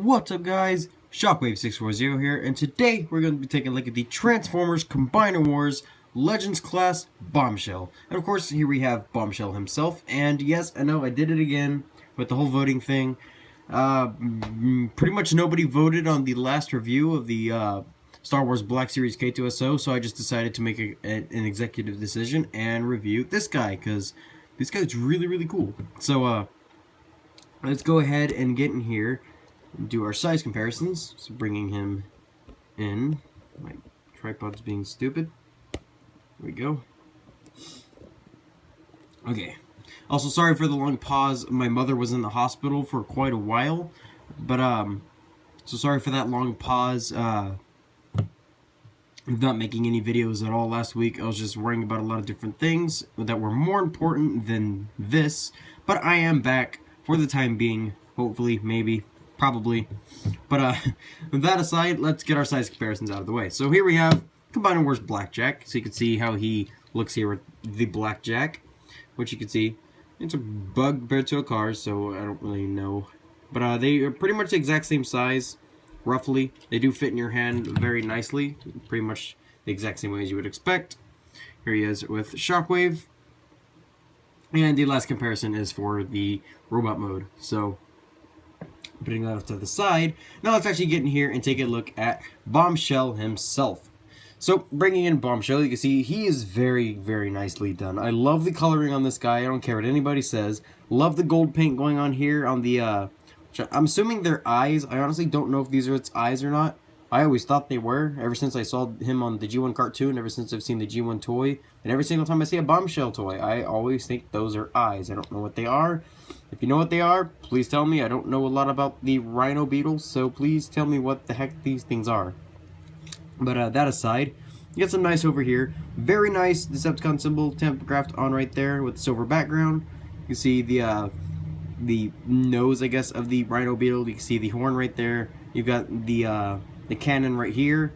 What's up, guys? Shockwave640 here, and today we're going to be taking a look at the Transformers Combiner Wars Legends Class Bombshell. And of course, here we have Bombshell himself, and yes, I know I did it again with the whole voting thing. Pretty much nobody voted on the last review of the Star Wars Black Series K2SO, so I just decided to make an executive decision and review this guy, because this guy's really cool. So, let's go ahead and get in here and do our size comparisons. So bringing him in. My tripod's being stupid. There we go. Okay. Also, sorry for the long pause. My mother was in the hospital for quite a while. But, so sorry for that long pause. I'm not making any videos at all last week. I was just worrying about a lot of different things that were more important than this. But I am back for the time being. Hopefully, maybe. Probably. But with that aside, let's get our size comparisons out of the way. So here we have Combiner Wars Blackjack. So you can see how he looks here with the Blackjack. Which you can see, it's a bug compared to a car, so I don't really know. But they are pretty much the exact same size, roughly. They do fit in your hand very nicely. Pretty much the exact same way as you would expect. Here he is with Shockwave. And the last comparison is for the robot mode. So putting that off to the side, now let's actually get in here and take a look at Bombshell himself. So bringing in Bombshell, you can see he is very nicely done. I love the coloring on this guy. I don't care what anybody says. Love the gold paint going on here on the I'm assuming they're eyes. I honestly don't know if these are its eyes or not. I always thought they were, ever since I saw him on the G1 cartoon, ever since I've seen the G1 toy, and every single time I see a Bombshell toy, I always think those are eyes. I don't know what they are. If you know what they are, please tell me. I don't know a lot about the Rhino Beetles, so please tell me what the heck these things are. But that aside, you get some nice over here. Very nice Decepticon symbol, Tempographed on right there with the silver background. You see the nose, I guess, of the Rhino Beetle. You can see the horn right there. You've got the cannon right here.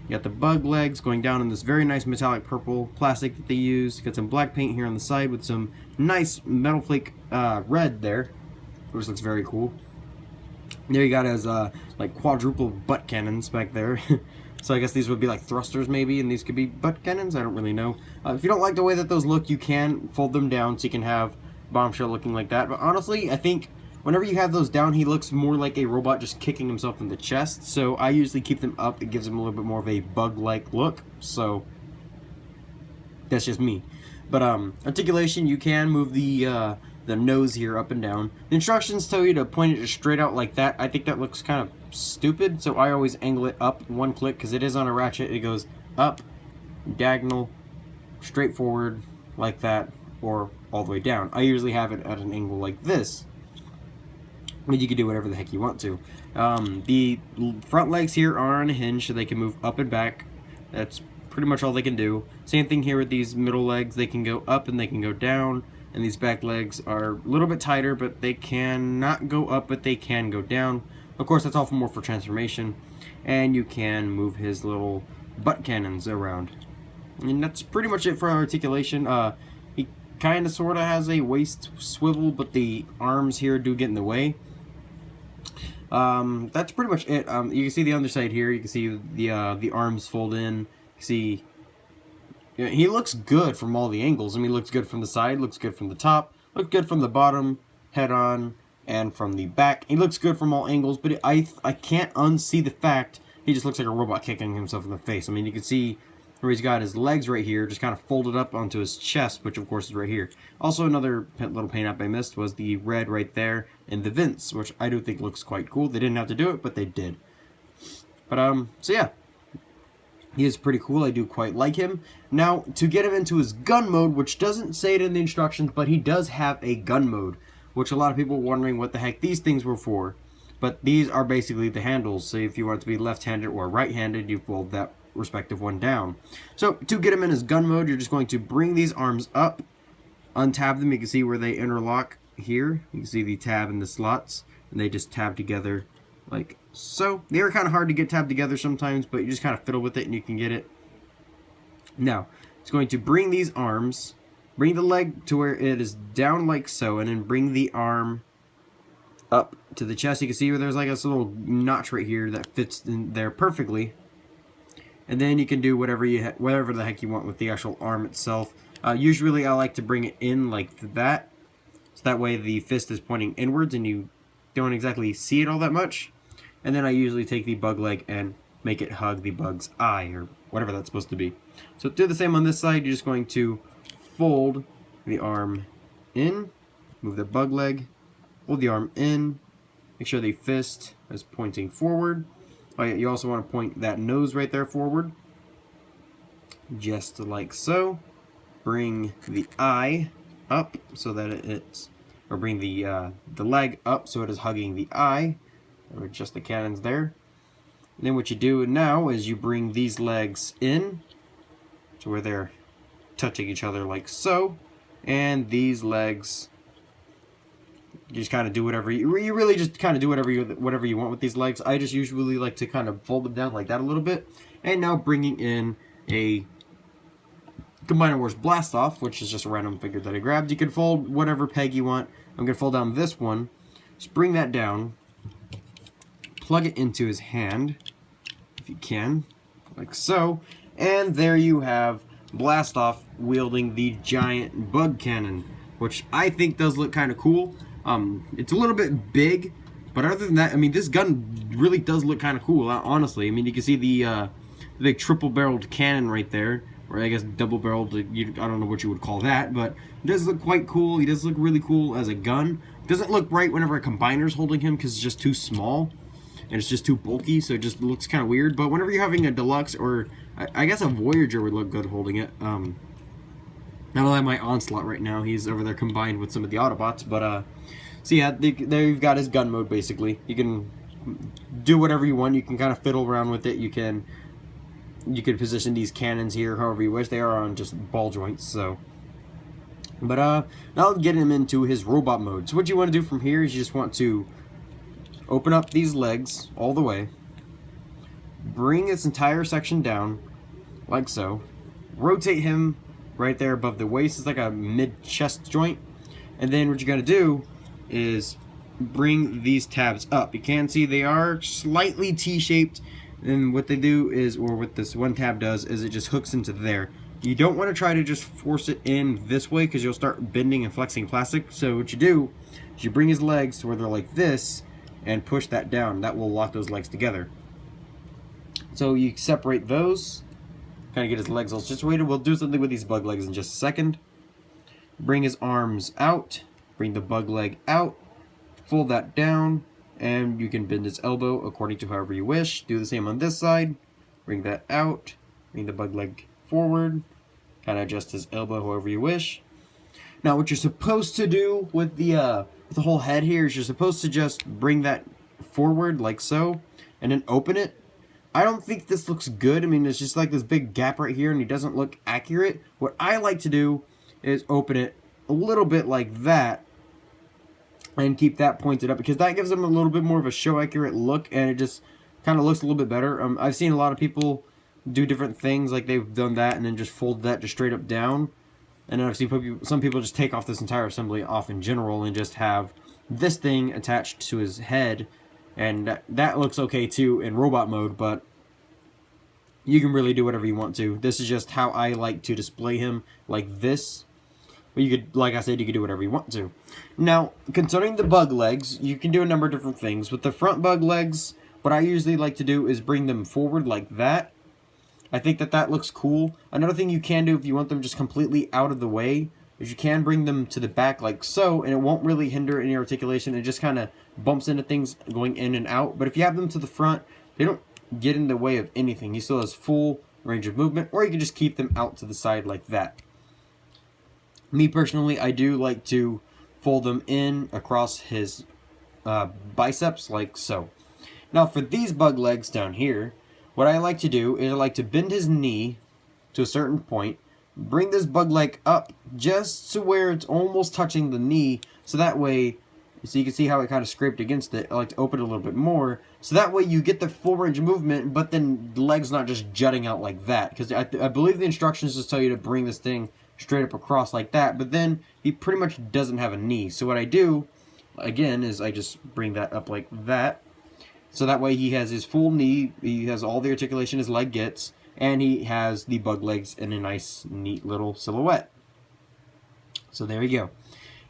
You got the bug legs going down in this very nice metallic purple plastic that they use. You got some black paint here on the side with some nice metal flake red there, which looks very cool. There you got his like quadruple butt cannons back there. So I guess these would be like thrusters maybe, and these could be butt cannons. I don't really know. If you don't like the way that those look, you can fold them down so you can have Bombshell looking like that. But honestly, I think whenever you have those down, he looks more like a robot just kicking himself in the chest. So I usually keep them up. It gives him a little bit more of a bug-like look. So that's just me. But articulation, you can move the nose here up and down. The instructions tell you to point it just straight out like that. I think that looks kind of stupid, so I always angle it up one click because it is on a ratchet. It goes up, diagonal, straight forward like that, or all the way down. I usually have it at an angle like this. But you can do whatever the heck you want to. The front legs here are on a hinge so they can move up and back. That's pretty much all they can do. Same thing here with these middle legs. They can go up and they can go down. And these back legs are a little bit tighter, but they can not go up, but they can go down. Of course, that's all more for transformation. And you can move his little butt cannons around. And that's pretty much it for articulation. He kind of sort of has a waist swivel, but the arms here do get in the way. That's pretty much it. You can see the underside here. You can see the arms fold in. You see, he looks good from all the angles. I mean, he looks good from the side, looks good from the top, looks good from the bottom, head on, and from the back. He looks good from all angles, but I can't unsee the fact he just looks like a robot kicking himself in the face. I mean, you can see where he's got his legs right here, just kind of folded up onto his chest, which of course is right here. Also, another little paint up I missed was the red right there in the vents, which I do think looks quite cool. They didn't have to do it, but they did. But so yeah, he is pretty cool. I do quite like him. Now, to get him into his gun mode, which doesn't say it in the instructions, but he does have a gun mode, which a lot of people were wondering what the heck these things were for. But these are basically the handles. So if you want it to be left-handed or right-handed, you fold that respective one down. So to get him in his gun mode, you're just going to bring these arms up, untab them. You can see where they interlock here. You can see the tab in the slots, and they just tab together like so. They are kind of hard to get tabbed together sometimes, but you just kind of fiddle with it and you can get it. Now, it's going to bring these arms, bring the leg to where it is down like so, and then bring the arm up to the chest. You can see where there's like this little notch right here that fits in there perfectly. And then you can do whatever the heck you want with the actual arm itself. Usually I like to bring it in like that, so that way the fist is pointing inwards and you don't exactly see it all that much. And then I usually take the bug leg and make it hug the bug's eye, or whatever that's supposed to be. So do the same on this side. You're just going to fold the arm in, move the bug leg, hold the arm in, make sure the fist is pointing forward. Oh yeah, you also want to point that nose right there forward, just like so. Bring the eye up so that it's, or bring the leg up so it is hugging the eye, or just the cannons there. And then what you do now is you bring these legs in to where they're touching each other like so, and these legs, you just kind of do whatever you really just kind of do whatever you want with these legs. I just usually like to kind of fold them down like that a little bit. And now bringing in a Combiner Wars Blast Off, which is just a random figure that I grabbed. You can fold whatever peg you want. I'm going to fold down this one. Just bring that down. Plug it into his hand, if you can, like so. And there you have Blast Off wielding the giant bug cannon, which I think does look kind of cool. It's a little bit big, but other than that, I mean, this gun really does look kind of cool, honestly. I mean, you can see the big triple-barreled cannon right there. Or I guess double-barreled, I don't know what you would call that, but it does look quite cool. He does look really cool as a gun. It doesn't look right whenever a combiner's holding him because it's just too small, and it's just too bulky, so it just looks kind of weird. But whenever you're having a deluxe, or I guess a Voyager would look good holding it. I don't have my Onslaught right now. He's over there combined with some of the Autobots, but so yeah, there you've got his gun mode, basically. You can do whatever you want. You can kind of fiddle around with it. You can position these cannons here however you wish. They are on just ball joints, so. But now get him into his robot mode. So what you want to do from here is you just want to open up these legs all the way, bring this entire section down like so, rotate him right there above the waist. It's like a mid-chest joint. And then what you're going to do is bring these tabs up. You can see they are slightly T-shaped. And what they do is, or what this one tab does, is it just hooks into there. You don't want to try to just force it in this way because you'll start bending and flexing plastic. So what you do is you bring his legs to where they're like this and push that down. That will lock those legs together. So you separate those, kind of get his legs all situated. We'll do something with these bug legs in just a second. Bring his arms out, bring the bug leg out, fold that down, and you can bend his elbow according to however you wish. Do the same on this side. Bring that out. Bring the bug leg forward. Kind of adjust his elbow however you wish. Now what you're supposed to do with the whole head here is you're supposed to just bring that forward like so, and then open it. I don't think this looks good. I mean, it's just like this big gap right here, and he doesn't look accurate. What I like to do is open it a little bit like that, and keep that pointed up, because that gives them a little bit more of a show accurate look, and it just kind of looks a little bit better. I've seen a lot of people do different things, like they've done that and then just fold that just straight up down. And I've seen some people just take off this entire assembly off in general and just have this thing attached to his head, and that looks okay too in robot mode, but you can really do whatever you want to. This is just how I like to display him, like this. But you could, like I said, you could do whatever you want to. Now, concerning the bug legs, you can do a number of different things. With the front bug legs, what I usually like to do is bring them forward like that. I think that looks cool. Another thing you can do if you want them just completely out of the way is you can bring them to the back like so, and it won't really hinder any articulation. It just kind of bumps into things going in and out. But if you have them to the front, they don't get in the way of anything. He still has full range of movement, or you can just keep them out to the side like that. Me personally, I do like to fold them in across his biceps like so. Now for these bug legs down here, what I like to do is I like to bend his knee to a certain point, bring this bug leg up just to where it's almost touching the knee, so that way, so you can see how it kind of scraped against it. I like to open it a little bit more, so that way you get the full range of movement, but then the leg's not just jutting out like that, because I believe the instructions just tell you to bring this thing straight up across like that, but then he pretty much doesn't have a knee. So what I do again, is I just bring that up like that. So that way he has his full knee, he has all the articulation his leg gets, and he has the bug legs in a nice, neat little silhouette. So there we go.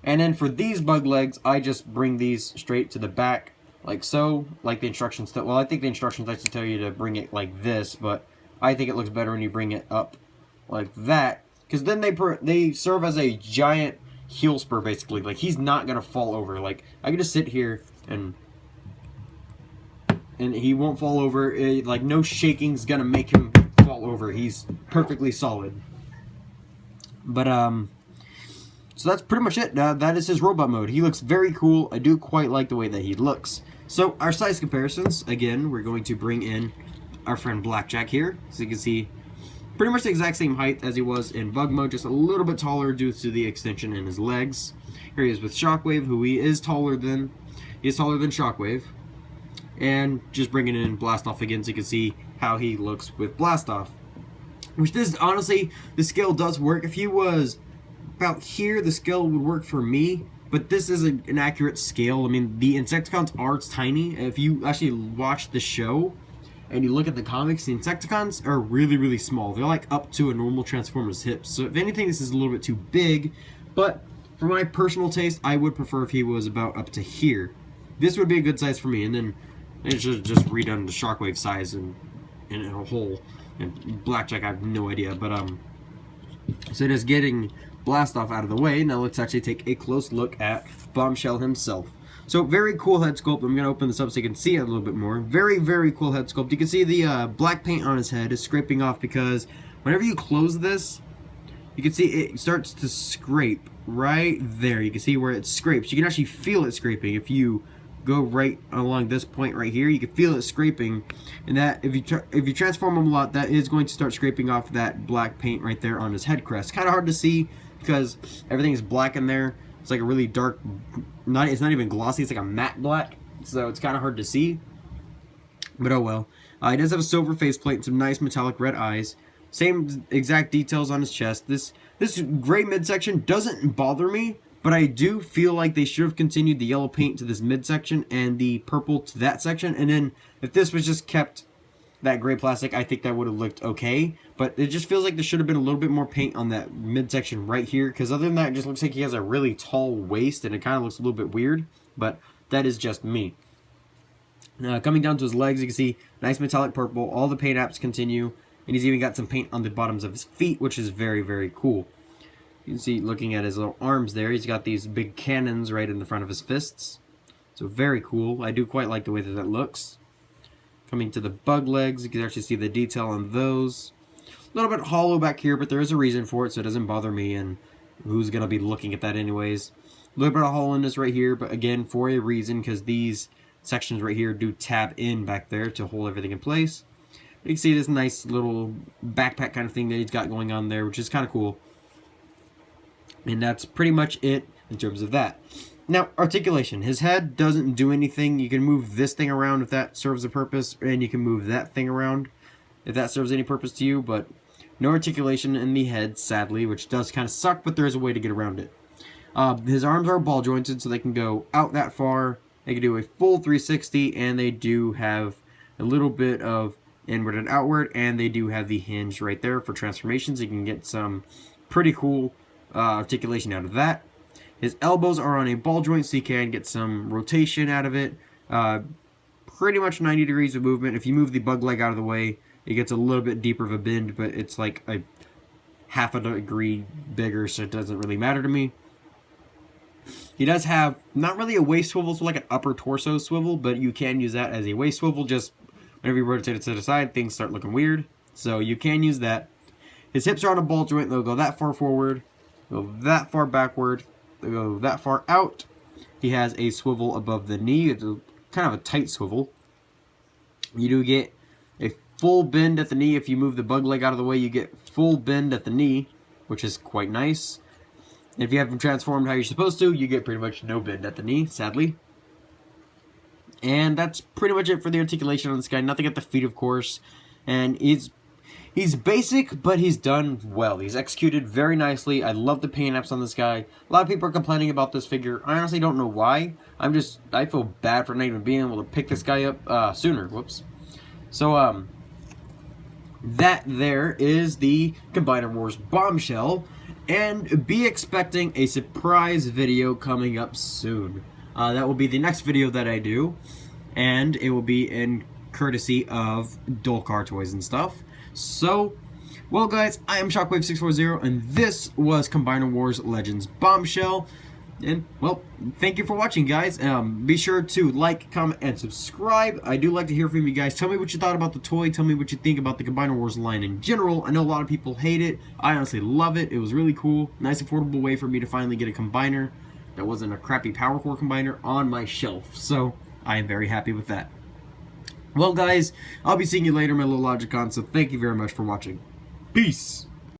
And then for these bug legs, I just bring these straight to the back, like so, like the instructions. Well, I think the instructions actually tell you to bring it like this, but I think it looks better when you bring it up like that, because then they serve as a giant heel spur, basically. Like, he's not gonna fall over. Like, I can just sit here and he won't fall over. Like, no shaking's gonna make him fall over. He's perfectly solid. But so that's pretty much it. That is his robot mode. He looks very cool. I do quite like the way that he looks. So our size comparisons, again, we're going to bring in our friend Blackjack here. So you can see pretty much the exact same height as he was in bug mode, just a little bit taller due to the extension in his legs. Here he is with Shockwave, who he is taller than Shockwave. And just bringing in Blastoff again so you can see how he looks with Blastoff. Which this, honestly, the scale does work. If he was about here, the scale would work for me. But this is an accurate scale. I mean, the Insecticons are tiny. If you actually watch the show and you look at the comics, the Insecticons are really, really small. They're like up to a normal Transformer's hips. So if anything, this is a little bit too big. But for my personal taste, I would prefer if he was about up to here. This would be a good size for me. And then it should just redone the Shockwave size in a whole. And Blackjack, I have no idea. But so just getting Blastoff out of the way, now let's actually take a close look at Bombshell himself. So very cool head sculpt. I'm going to open this up so you can see it a little bit more. Very, very cool head sculpt. You can see the black paint on his head is scraping off because whenever you close this, you can see it starts to scrape right there. You can see where it scrapes. You can actually feel it scraping. If you go right along this point right here, you can feel it scraping. And that, if you transform him a lot, that is going to start scraping off that black paint right there on his head crest. Kind of hard to see because everything is black in there. It's like a really dark, it's not even glossy, it's like a matte black, so it's kind of hard to see. But oh well. He does have a silver faceplate and some nice metallic red eyes. Same exact details on his chest. This gray midsection doesn't bother me, but I do feel like they should have continued the yellow paint to this midsection and the purple to that section. And then if this was just kept that gray plastic, I think that would have looked okay. But it just feels like there should have been a little bit more paint on that midsection right here, because other than that, it just looks like he has a really tall waist, and it kind of looks a little bit weird. But that is just me. Coming down to his legs, you can see nice metallic purple. All the paint apps continue, and he's even got some paint on the bottoms of his feet, which is very, very cool. You can see, looking at his little arms there, he's got these big cannons right in the front of his fists. So very cool. I do quite like the way that that looks. Coming to the bug legs, you can actually see the detail on those. A little bit hollow back here, but there is a reason for it, so it doesn't bother me, and who's going to be looking at that anyways. A little bit of hollowness right here, but again, for a reason, because these sections right here do tab in back there to hold everything in place. You can see this nice little backpack kind of thing that he's got going on there, which is kind of cool. And that's pretty much it in terms of that. Now, articulation. His head doesn't do anything. You can move this thing around if that serves a purpose, and you can move that thing around if that serves any purpose to you, but no articulation in the head, sadly, which does kind of suck, but there is a way to get around it. His arms are ball jointed, so they can go out that far. They can do a full 360, and they do have a little bit of inward and outward, and they do have the hinge right there for transformations. You can get some pretty cool articulation out of that. His elbows are on a ball joint, so you can get some rotation out of it. Pretty much 90 degrees of movement. If you move the bug leg out of the way, it gets a little bit deeper of a bend, but it's like a half a degree bigger, so it doesn't really matter to me. He does have not really a waist swivel, so like an upper torso swivel, but you can use that as a waist swivel. Just whenever you rotate it to the side, things start looking weird, so you can use that. His hips are on a ball joint. They'll go that far forward, go that far backward, they'll go that far out. He has a swivel above the knee. It's kind of a tight swivel. You do get a full bend at the knee. If you move the bug leg out of the way, you get full bend at the knee, which is quite nice. And if you have him transformed how you're supposed to, you get pretty much no bend at the knee, sadly. And that's pretty much it for the articulation on this guy. Nothing at the feet, of course. And he's He's basic, but he's done well. He's executed very nicely. I love the paint apps on this guy. A lot of people are complaining about this figure. I honestly don't know why. I feel bad for not even being able to pick this guy up sooner. Whoops. So, that there is the Combiner Wars Bombshell. And be expecting a surprise video coming up soon. That will be the next video that I do. And it will be in courtesy of Dolcar Toys and stuff. So, well guys, I am Shockwave640, and this was Combiner Wars Legends Bombshell. And, well, thank you for watching, guys. Be sure to like, comment, and subscribe. I do like to hear from you guys. Tell me what you thought about the toy. Tell me what you think about the Combiner Wars line in general. I know a lot of people hate it. I honestly love it. It was really cool. Nice, affordable way for me to finally get a combiner that wasn't a crappy Power Core combiner on my shelf. So, I am very happy with that. Well, guys, I'll be seeing you later, my little Logicon, so thank you very much for watching. Peace!